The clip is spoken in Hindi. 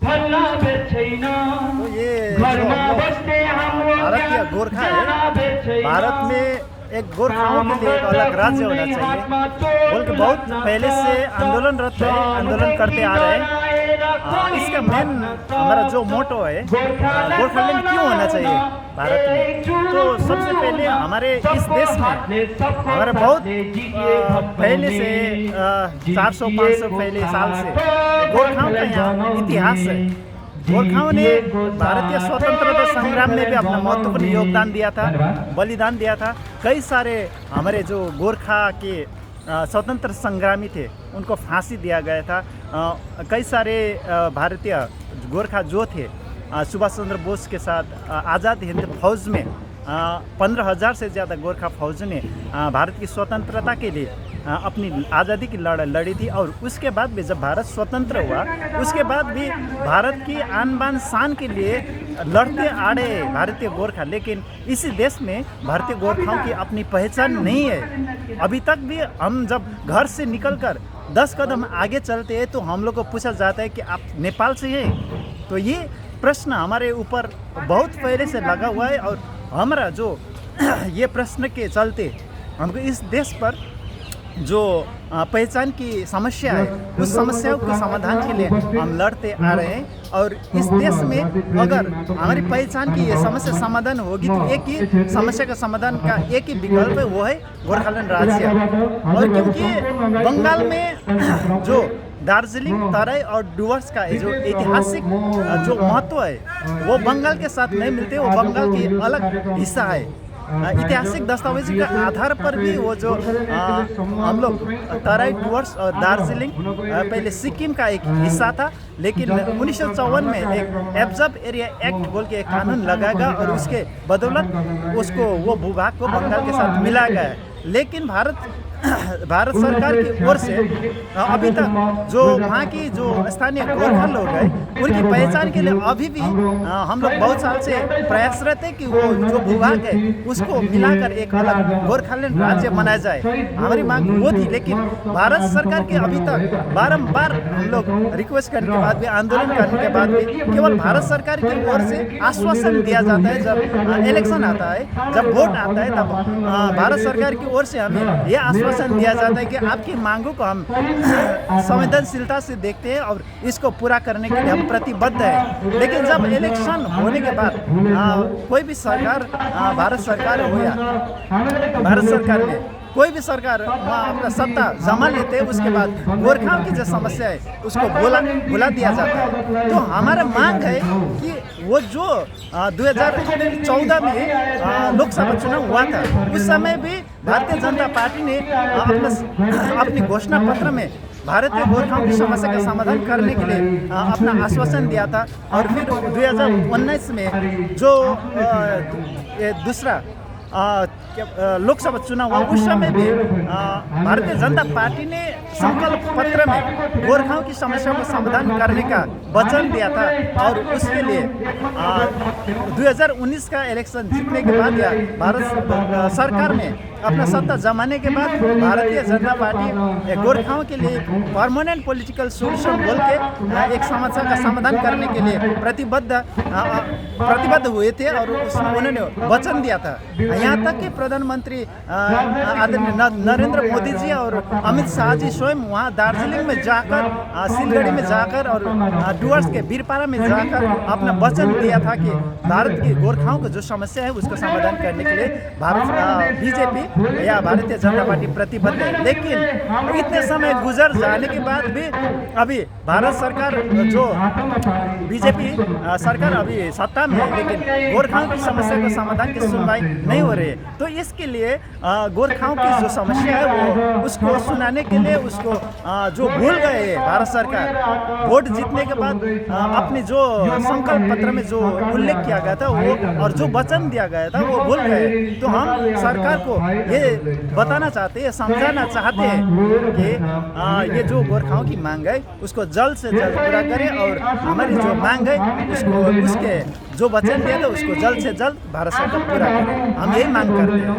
तो ये जो भारतीय गोरखा है, भारत में एक गोरखाओं के लिए एक अलग राज्य होना चाहिए बोल के बहुत पहले से आंदोलनरत है, आंदोलन करते आ रहे हैं। इसका मेन हमारा जो मोटो है, गोरखालैंड क्यों होना चाहिए भारत में। तो सबसे पहले हमारे इस देश में हमारे बहुत पहले से 400-500 पहले साल से गोरखाओं का यहाँ इतिहास है। गोरखाओं ने भारतीय स्वतंत्रता संग्राम में भी अपना महत्वपूर्ण योगदान दिया था, बलिदान दिया था। कई सारे हमारे जो गोरखा के स्वतंत्र संग्रामी थे उनको फांसी दिया गया था। कई सारे भारतीय गोरखा जो थे सुभाष चंद्र बोस के साथ आज़ाद हिंद फौज में 15,000 से ज़्यादा गोरखा फौज ने भारत की स्वतंत्रता के लिए अपनी आज़ादी की लड़ाई लड़ी थी। और उसके बाद भी जब भारत स्वतंत्र हुआ, उसके बाद भी भारत की आन बान शान के लिए लड़ते आ रहे भारतीय गोरखा। लेकिन इसी देश में भारतीय गोरखाओं की अपनी पहचान नहीं है। अभी तक भी हम जब घर से निकलकर 10 कदम आगे चलते हैं तो हम लोग को पूछा जाता है कि आप नेपाल से हैं। तो ये प्रश्न हमारे ऊपर बहुत पहले से लगा हुआ है। और हमारा जो ये प्रश्न के चलते हमको इस देश पर जो पहचान की समस्या है, उस समस्याओं के समाधान के लिए हम लड़ते आ रहे हैं। और इस देश में अगर हमारी पहचान की ये समस्या समाधान होगी तो एक ही समस्या का समाधान का एक ही विकल्प है, वो है गोरखालैंड राज्य। और क्योंकि बंगाल में जो दार्जिलिंग, तराई और डुवर्स का जो ऐतिहासिक जो महत्व है वो बंगाल के साथ नहीं मिलते, वो बंगाल की अलग हिस्सा है। ऐतिहासिक दस्तावेज के आधार पर भी वो जो हम लोग तराई, डुवर्स और दार्जिलिंग पहले सिक्किम का एक हिस्सा था। लेकिन 1954 में एक एब्जर्व एरिया एक्ट बोल के एक कानून लगाएगा और उसके बदौलत उसको वो भूभाग को बंगाल के साथ मिलाया गया है। लेकिन भारत सरकार की ओर से अभी तक जो वहाँ की जो स्थानीय गोरखा लोग हैं उनकी पहचान के लिए अभी भी हम लोग बहुत साल से प्रयासरत है कि वो जो भूभाग है उसको मिलाकर एक अलग गोरखालैंड राज्य बनाया जाए। हमारी मांग वो थी, लेकिन भारत सरकार के अभी तक बारंबार हम लोग रिक्वेस्ट करने के बाद भी, आंदोलन करने के बाद भी केवल भारत सरकार की ओर से आश्वासन दिया जाता है। जब इलेक्शन आता है, जब वोट आता है, तब भारत सरकार की ओर से हमें ये आश्वासन दिया जाता है कि आपकी मांगों को हम संवेदनशीलता से देखते हैं और इसको पूरा करने के लिए हम प्रतिबद्ध हैं। लेकिन जब इलेक्शन होने के बाद कोई भी सरकार, भारत सरकार हो या भारत सरकार में कोई भी सरकार अपना सत्ता जमा लेते हैं, उसके बाद गोरखाओं की जो समस्या है उसको भुला दिया जाता है। तो हमारा मांग है कि वो जो 2014 में लोकसभा चुनाव हुआ था, उस समय भी भारतीय जनता पार्टी ने अपनी घोषणा पत्र में भारतीय गोरखाओं की समस्या का समाधान करने के लिए अपना आश्वासन दिया था। और फिर 2019 में जो दूसरा लोकसभा चुनाव हुआ, उस समय भी भारतीय जनता पार्टी ने संकल्प पत्र में गोरखाओं की समस्याओं का समाधान करने का वचन दिया था। और उसके लिए 2019 का इलेक्शन जीतने के बाद या भारत सरकार में अपना सत्ता जमाने के बाद भारतीय जनता पार्टी गोरखाओं के लिए परमानेंट पॉलिटिकल सोल्यूशन बोल के एक समस्या का समाधान करने के लिए प्रतिबद्ध हुए थे। और उसमें उन्होंने वचन दिया था। यहाँ तक कि प्रधानमंत्री आदरणीय नरेंद्र मोदी जी और अमित शाह जी स्वयं वहाँ दार्जिलिंग में जाकर, सिलगढ़ी में जाकर और डुवर्स के बीरपाड़ा में जाकर अपना वचन दिया था कि भारत की गोरखाओं को जो समस्या है उसका समाधान करने के लिए बीजेपी या भारतीय जनता पार्टी प्रतिबद्ध है। लेकिन इतने समय गुजर जाने के बाद भी अभी भारत सरकार, जो बीजेपी सरकार अभी सत्ता में है, लेकिन गोरखाओं की समस्या का समाधान की सुनवाई नहीं हो रही है। तो इसके लिए गोरखाओं की जो समस्या है वो उसको सुनाने के लिए उसको जो भूल गए है भारत सरकार, वोट जीतने के बाद अपने जो संकल्प पत्र में जो उल्लेख किया गया था वो और जो वचन दिया गया था वो भूल गए। तो हम सरकार को ये बताना चाहते हैं, समझाना चाहते हैं कि ये जो गोरखाओं की मांग है उसको जल्द से जल्द पूरा करें और हमारी जो मांग है उसको, उसके जो वचन दिया था उसको जल्द से जल्द भारत सरकार पूरा करे। हम यही मांग करते हैं।